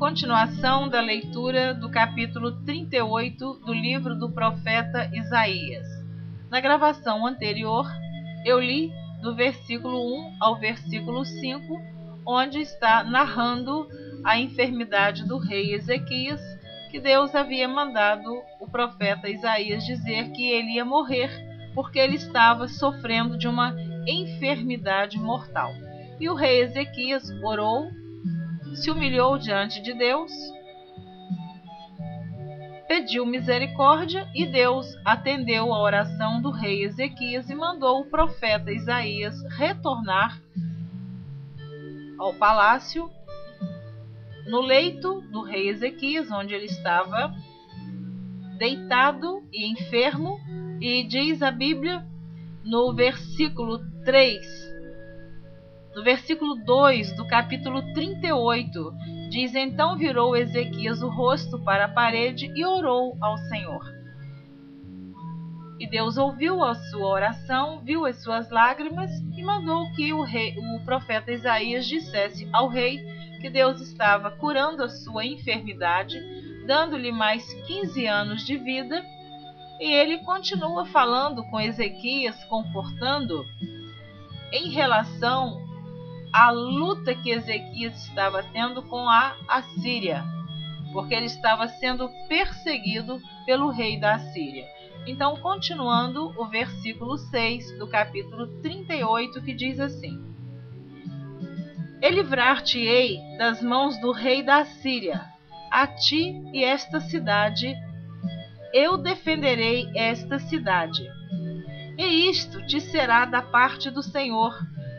Continuação da leitura do capítulo 38 do livro do profeta Isaías. Na gravação anterior, eu li do versículo 1 ao versículo 5, onde está narrando a enfermidade do rei Ezequias, que Deus havia mandado o profeta Isaías dizer que ele ia morrer, porque ele estava sofrendo de uma enfermidade mortal. E o rei Ezequias orou, se humilhou diante de Deus, pediu misericórdia e Deus atendeu a oração do rei Ezequias e mandou o profeta Isaías retornar ao palácio, no leito do rei Ezequias, onde ele estava deitado e enfermo, e diz a Bíblia no versículo 3, no versículo 2 do capítulo 38, diz: Então virou Ezequias o rosto para a parede e orou ao Senhor. E Deus ouviu a sua oração, viu as suas lágrimas e mandou que o profeta Isaías dissesse ao rei que Deus estava curando a sua enfermidade, dando-lhe mais 15 anos de vida. E ele continua falando com Ezequias, confortando em relação à luta que Ezequias estava tendo com a Assíria, porque ele estava sendo perseguido pelo rei da Assíria. Então, continuando o versículo 6 do capítulo 38, que diz assim: E livrar-te-ei das mãos do rei da Assíria, a ti e esta cidade, eu defenderei esta cidade. E isto te será da parte do Senhor,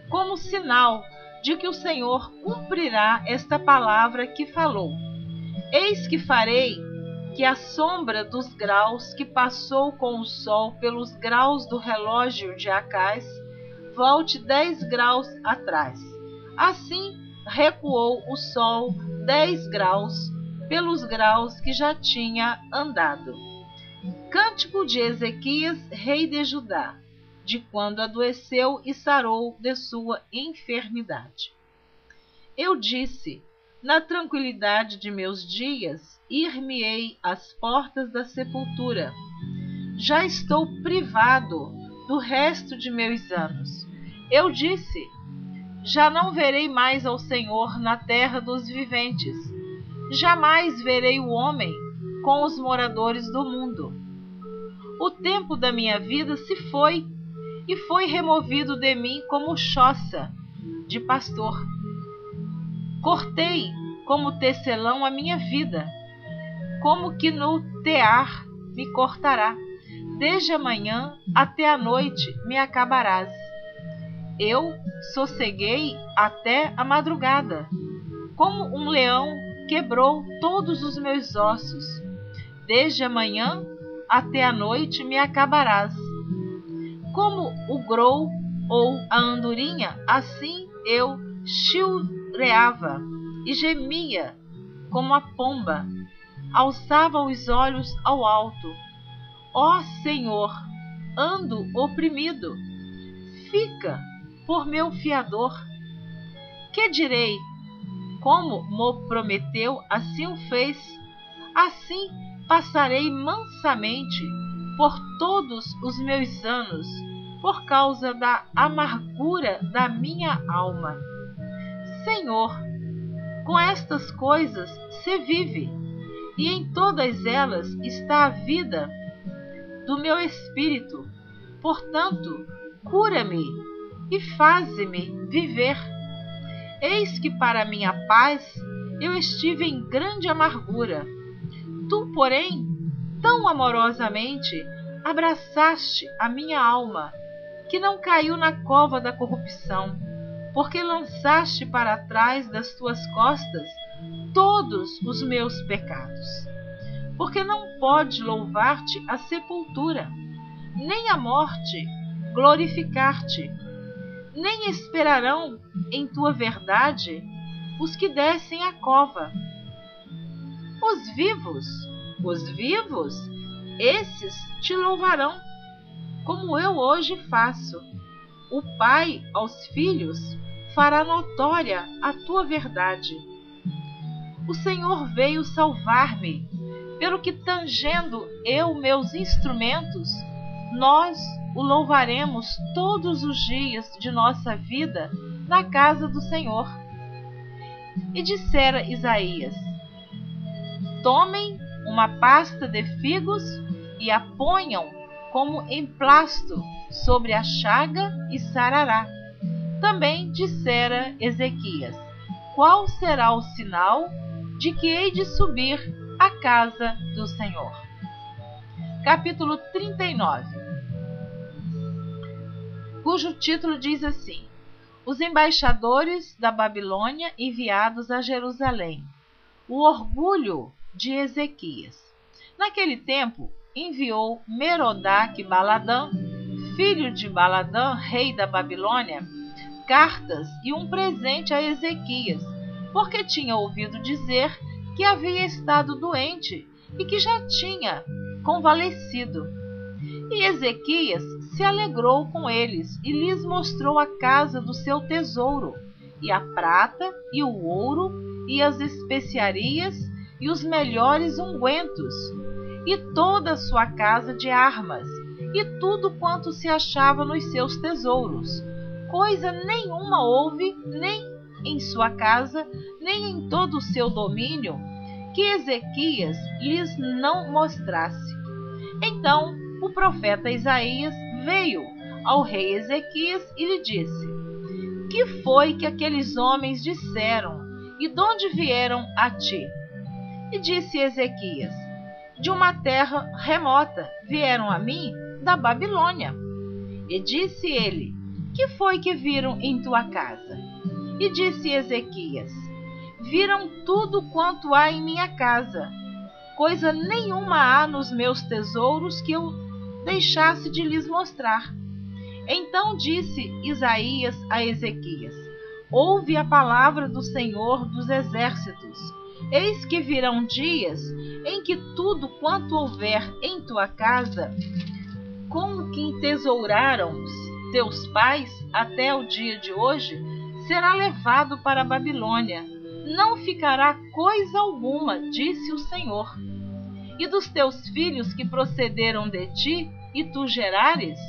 como sinal de que o Senhor cumprirá esta palavra que falou. Eis que farei que a sombra dos graus que passou com o sol pelos graus do relógio de Acás volte 10 graus atrás. Assim recuou o sol 10 graus pelos graus que já tinha andado. Cântico de Ezequias, rei de Judá, de quando adoeceu e sarou de sua enfermidade. Eu disse: na tranquilidade de meus dias, ir-me-ei às portas da sepultura. Já estou privado do resto de meus anos. Eu disse: já não verei mais ao Senhor na terra dos viventes. Jamais verei o homem com os moradores do mundo. O tempo da minha vida se foi, e foi removido de mim como choça de pastor. Cortei como tecelão a minha vida, como que no tear me cortará. Desde a manhã até a noite me acabarás. Eu sosseguei até a madrugada. Como um leão quebrou todos os meus ossos. Desde a manhã até a noite me acabarás. Como o grou ou a andorinha, assim eu chilreava e gemia como a pomba, alçava os olhos ao alto. Ó Senhor, ando oprimido, fica por meu fiador. Que direi? Como mo prometeu, assim o fez. Assim passarei mansamente por todos os meus anos, por causa da amargura da minha alma. Senhor, com estas coisas se vive, e em todas elas está a vida do meu espírito. Portanto, cura-me e faze-me viver. Eis que para minha paz eu estive em grande amargura. Tu, porém, tão amorosamente abraçaste a minha alma, que não caiu na cova da corrupção, porque lançaste para trás das tuas costas todos os meus pecados. Porque não pode louvar-te a sepultura, nem a morte glorificar-te, nem esperarão em tua verdade os que descem à cova. Os vivos, esses te louvarão, como eu hoje faço. O pai aos filhos fará notória a tua verdade. o Senhor veio salvar-me, pelo que tangendo eu meus instrumentos, nós o louvaremos todos os dias de nossa vida na casa do Senhor. E dissera Isaías: tomem uma pasta de figos e a ponham como emplasto sobre a chaga e sarará. Também dissera Ezequias: qual será o sinal de que hei de subir à casa do Senhor? Capítulo 39, cujo título diz assim: os embaixadores da Babilônia enviados a Jerusalém. O orgulho de Ezequias. Naquele tempo, enviou Merodach-Baladã, filho de Baladã, rei da Babilônia, cartas e um presente a Ezequias, porque tinha ouvido dizer que havia estado doente e que já tinha convalescido. E Ezequias se alegrou com eles e lhes mostrou a casa do seu tesouro, e a prata, e o ouro, e as especiarias, e os melhores ungüentos, e toda a sua casa de armas, e tudo quanto se achava nos seus tesouros. Coisa nenhuma houve, nem em sua casa, nem em todo o seu domínio, que Ezequias lhes não mostrasse. Então o profeta Isaías veio ao rei Ezequias e lhe disse: que foi que aqueles homens disseram, e de onde vieram a ti? E disse Ezequias: de uma terra remota vieram a mim, da Babilônia. E disse ele: que foi que viram em tua casa? E disse Ezequias: viram tudo quanto há em minha casa. Coisa nenhuma há nos meus tesouros que eu deixasse de lhes mostrar. Então disse Isaías a Ezequias: ouve a palavra do Senhor dos exércitos. Eis que virão dias em que tudo quanto houver em tua casa, com o que entesouraram teus pais até o dia de hoje, será levado para a Babilônia. Não ficará coisa alguma, disse o Senhor. E dos teus filhos que procederam de ti, e tu gerares,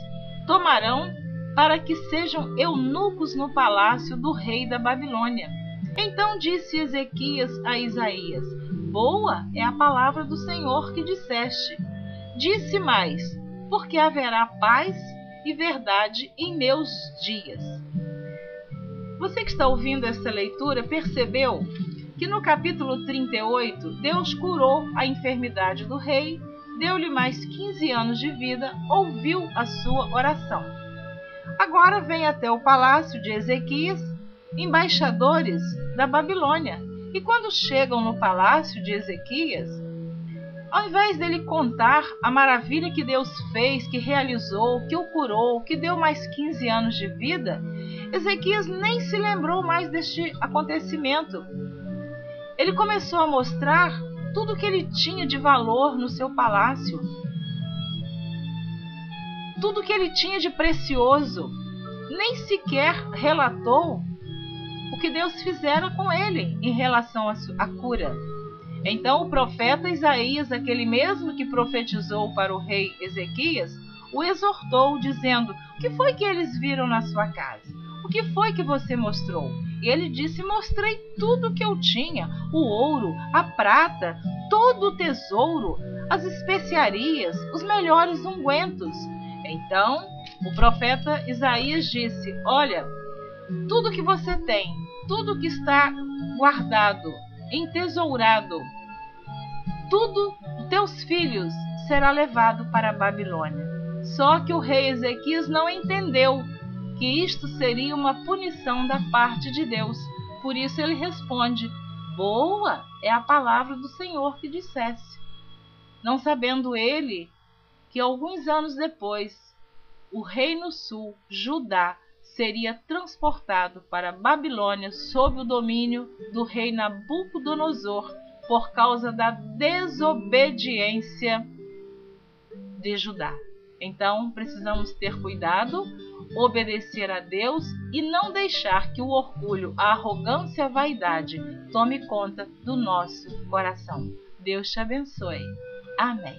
tomarão para que sejam eunucos no palácio do rei da Babilônia. Então disse Ezequias a Isaías: boa é a palavra do Senhor que disseste. Disse mais: porque haverá paz e verdade em meus dias. Você que está ouvindo essa leitura percebeu que no capítulo 38 Deus curou a enfermidade do rei, deu-lhe mais 15 anos de vida, ouviu a sua oração. Agora vem até o palácio de Ezequias embaixadores da Babilônia, e quando chegam no palácio de Ezequias, ao invés dele contar a maravilha que Deus fez, que realizou, que o curou, que deu mais 15 anos de vida, Ezequias nem se lembrou mais deste acontecimento. Ele começou a mostrar tudo o que ele tinha de valor no seu palácio, tudo o que ele tinha de precioso. Nem sequer relatou o que Deus fizera com ele em relação à cura. Então o profeta Isaías, aquele mesmo que profetizou para o rei Ezequias, o exortou, dizendo: o que foi que eles viram na sua casa? O que foi que você mostrou? E ele disse: mostrei tudo o que eu tinha, o ouro, a prata, todo o tesouro, as especiarias, os melhores ungüentos. Então o profeta Isaías disse: olha, tudo que você tem, tudo que está guardado, entesourado, tudo os teus filhos será levado para a Babilônia. Só que o rei Ezequias não entendeu que isto seria uma punição da parte de Deus. Por isso ele responde: boa é a palavra do Senhor que dissesse. Não sabendo ele que alguns anos depois o reino sul, Judá, seria transportado para a Babilônia sob o domínio do rei Nabucodonosor, por causa da desobediência de Judá. Então precisamos ter cuidado obedecer a Deus e não deixar que o orgulho, a arrogância e a vaidade tome conta do nosso coração. Deus te abençoe. Amém.